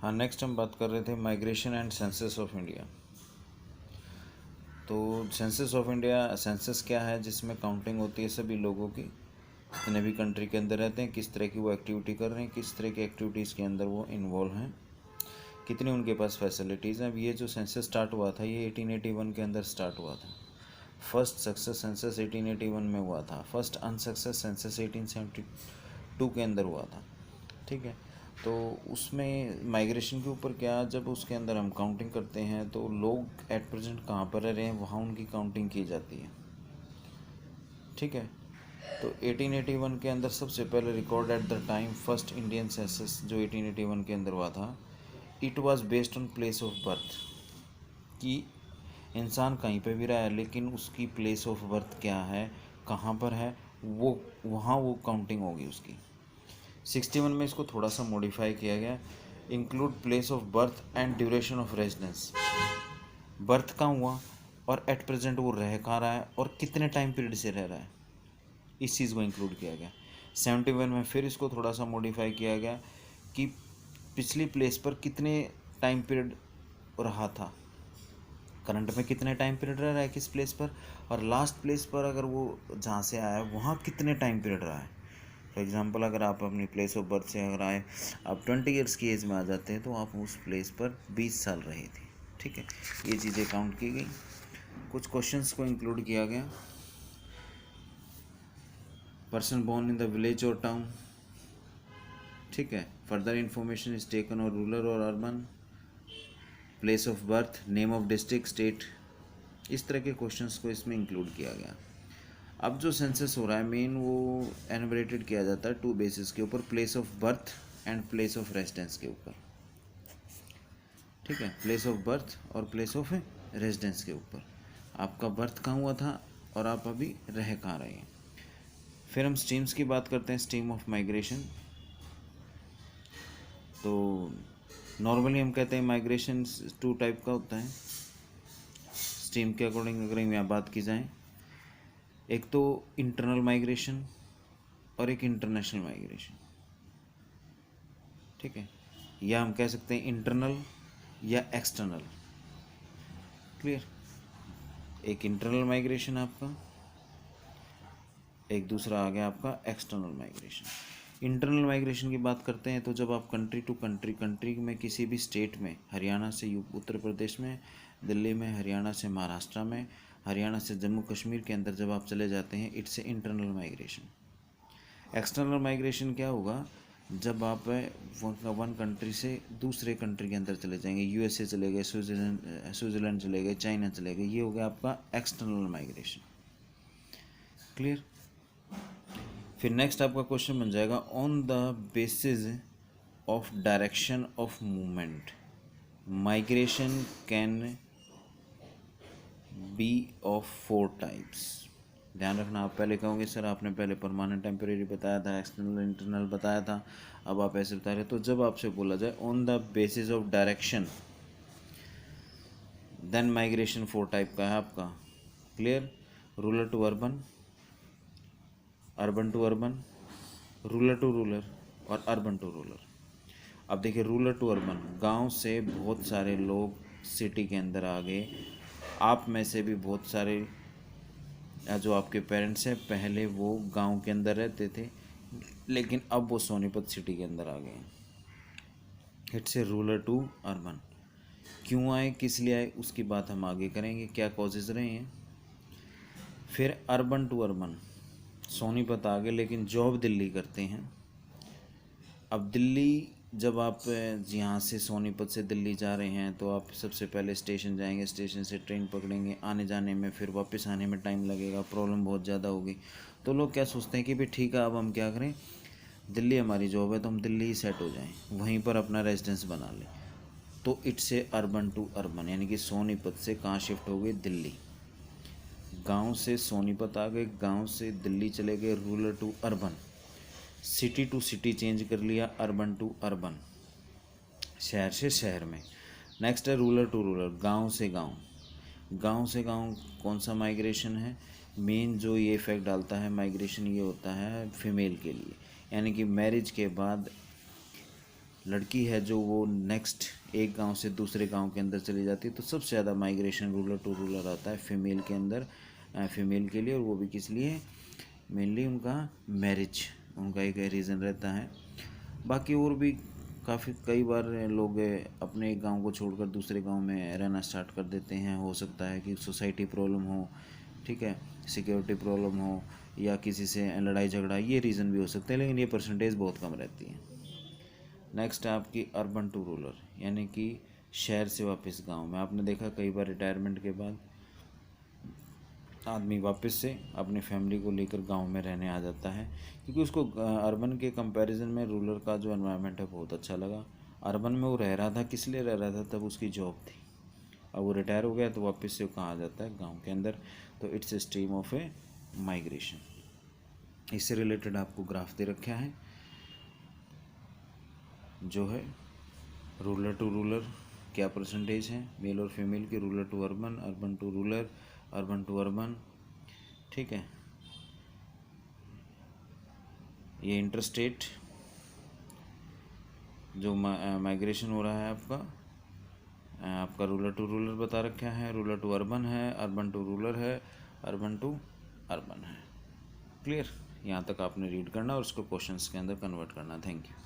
हाँ, नेक्स्ट हम बात कर रहे थे migration and census of India. तो सेंसस ऑफ इंडिया, सेंसस क्या है? जिसमें काउंटिंग होती है सभी लोगों की, जितने भी कंट्री के अंदर रहते हैं, किस तरह की वो एक्टिविटी कर रहे हैं, किस तरह की एक्टिविटीज़ के अंदर वो इन्वॉल्व हैं, कितनी उनके पास फैसिलिटीज़ हैं। अब ये जो सेंसस स्टार्ट हुआ था ये 1881 के अंदर स्टार्ट हुआ था। फर्स्ट सक्सेस सेंसस 1881 में हुआ था, फर्स्ट अनसक्सेस सेंसस 1872 के अंदर हुआ था। ठीक है, तो उसमें माइग्रेशन के ऊपर क्या, जब उसके अंदर हम काउंटिंग करते हैं तो लोग एट प्रेजेंट कहाँ पर रह रहे हैं वहाँ उनकी काउंटिंग की जाती है। ठीक है, तो 1881 के अंदर सबसे पहले record at the time first Indian census जो 1881 के अंदर हुआ था, it was based on place of birth, कि इंसान कहीं पे भी रहा है लेकिन उसकी प्लेस ऑफ बर्थ क्या है, कहाँ पर है, वो वहाँ वो काउंटिंग होगी उसकी। 61 में इसको थोड़ा सा मॉडिफाई किया गया, include place of birth and duration of residence, birth कहाँ हुआ और एट प्रेजेंट वो रह कहाँ रहा है और कितने टाइम पीरियड से रह रहा है, इस चीज़ को इंक्लूड किया गया। 71 में फिर इसको थोड़ा सा मॉडिफाई किया गया कि पिछली प्लेस पर कितने टाइम पीरियड रहा था, करंट में कितने टाइम पीरियड रह रहा है किस प्लेस पर, और लास्ट प्लेस पर अगर वो जहाँ से आया है वहाँ कितने टाइम पीरियड रहा है। फॉर एग्ज़ाम्पल, अगर आप अपनी प्लेस ऑफ बर्थ से अगर आए, आप 20 ईयर्स की एज में आ जाते हैं तो आप उस प्लेस पर 20 साल रहे थे। ठीक है, ये चीज़ें काउंट की गई, कुछ क्वेश्चंस को इंक्लूड किया गया। Person born in the village और टाउन, ठीक है, फर्दर इंफॉर्मेशन इज टेकन और रूरल और urban, place of birth, name of district, state, इस तरह के क्वेश्चंस को इसमें इंक्लूड किया गया। अब जो सेंसस हो रहा है मेन वो एनुमरेटेड किया जाता है 2 बेसिस के ऊपर, place of birth and place of residence के ऊपर। ठीक है, प्लेस ऑफ बर्थ और प्लेस ऑफ रेजिडेंस के ऊपर, आपका बर्थ कहाँ हुआ था और आप अभी रह कहाँ रहे हैं। फिर हम स्ट्रीम्स की बात करते हैं, स्ट्रीम ऑफ माइग्रेशन। तो नॉर्मली हम कहते हैं माइग्रेशन 2 टाइप का होता है स्ट्रीम के अकॉर्डिंग, अगर यहाँ बात की जाए, एक तो इंटरनल माइग्रेशन और एक इंटरनेशनल माइग्रेशन। ठीक है, या हम कह सकते हैं इंटरनल या एक्सटर्नल। क्लियर, एक इंटरनल माइग्रेशन आपका, एक दूसरा आ गया आपका एक्सटर्नल माइग्रेशन। इंटरनल माइग्रेशन की बात करते हैं तो जब आप कंट्री टू कंट्री, कंट्री में किसी भी स्टेट में, हरियाणा से उत्तर प्रदेश में, दिल्ली में, हरियाणा से महाराष्ट्र में, हरियाणा से जम्मू कश्मीर के अंदर जब आप चले जाते हैं, it's a internal migration. External migration क्या होगा, जब आप वन कंट्री से दूसरे कंट्री के अंदर चले जाएंगे, यूएसए चले गए, स्विट्ज़रलैंड चले गए, चाइना चले गए, ये हो गया आपका एक्सटर्नल माइग्रेशन। क्लियर। फिर नेक्स्ट आपका क्वेश्चन बन जाएगा, on the basis of direction of movement migration can be of 4 types. ध्यान रखना, आप पहले कहोगे सर आपने पहले परमानेंट टेम्परेरी बताया था, एक्सटर्नल इंटरनल बताया था, अब आप ऐसे बता रहे हो। तो जब आपसे बोला जाए on the basis of direction, then migration 4 type का है आपका। Clear, rural to urban, urban to urban, rural to rural और अर्बन टू रूरल। अब देखिए, रूरल टू अर्बन, गांव से बहुत सारे लोग सिटी के अंदर आ गए, आप में से भी बहुत सारे जो आपके पेरेंट्स हैं पहले वो गांव के अंदर रहते थे लेकिन अब वो सोनीपत सिटी के अंदर आ गए। It's a rural to urban. क्यों आए, किस लिए आए, उसकी बात हम आगे करेंगे, क्या कॉजेज़ रहे हैं। फिर अर्बन टू अर्बन, सोनीपत आ गए लेकिन जॉब दिल्ली करते हैं। अब दिल्ली, जब आप यहाँ से सोनीपत से दिल्ली जा रहे हैं तो आप सबसे पहले स्टेशन जाएंगे, स्टेशन से ट्रेन पकड़ेंगे, आने जाने में फिर वापस आने में टाइम लगेगा, प्रॉब्लम बहुत ज़्यादा होगी। तो लोग क्या सोचते हैं कि भाई ठीक है, अब हम क्या करें, दिल्ली हमारी जॉब है तो हम दिल्ली ही सेट हो जाएं, वहीं पर अपना रेजिडेंस बना लें। तो it's a urban to urban, यानी कि सोनीपत से कहाँ शिफ्ट हो गए, दिल्ली। गाँव से सोनीपत आ गए, गाँव से दिल्ली चले गए, rural to urban. City to city change कर लिया, अर्बन टू अर्बन, शहर से शहर में। नेक्स्ट है रूरल टू रूरल, गांव से गांव। गांव से गांव कौन सा माइग्रेशन है, मेन जो ये इफेक्ट डालता है माइग्रेशन, ये होता है फीमेल के लिए, यानी कि मैरिज के बाद लड़की है जो वो नेक्स्ट एक गांव से दूसरे गांव के अंदर चली जाती है, तो सबसे ज़्यादा माइग्रेशन रूरल टू रूरल आता है फीमेल के अंदर, फीमेल के लिए, और वो भी किस लिए, मेनली उनका मैरिज, उनका एक रीज़न रहता है। बाकी और भी काफ़ी कई बार लोग अपने एक गांव को छोड़कर दूसरे गांव में रहना स्टार्ट कर देते हैं। हो सकता है कि सोसाइटी प्रॉब्लम हो, ठीक है, सिक्योरिटी प्रॉब्लम हो, या किसी से लड़ाई झगड़ा, ये रीज़न भी हो सकते हैं, लेकिन ये परसेंटेज बहुत कम रहती है। नेक्स्ट है आपकी अर्बन टू रूरल, यानी कि शहर से वापस गांव में। आपने देखा कई बार रिटायरमेंट के बाद आदमी वापस से अपनी फैमिली को लेकर गांव में रहने आ जाता है, क्योंकि उसको अर्बन के कंपैरिजन में रूरल का जो एनवायरनमेंट है बहुत अच्छा लगा। अर्बन में वो रह रहा था, किस लिए रह रहा था, तब उसकी जॉब थी। अब वो रिटायर हो गया तो वापस से वो कहाँ आ जाता है, गांव के अंदर। तो it's a stream of a migration. इससे रिलेटेड आपको ग्राफ दे रखा है, जो है रूरल टू रूरल क्या परसेंटेज है मेल और फीमेल की, rural to urban, urban to rural, urban to urban, ठीक है। ये इंटरस्टेट जो माइग्रेशन हो रहा है आपका रूरल टू रूरल बता रखा है, रूरल टू अर्बन है, अर्बन टू रूरल है, अर्बन टू अर्बन है। क्लियर? यहाँ तक आपने रीड करना और उसको क्वेश्चंस के अंदर कन्वर्ट करना। Thank you.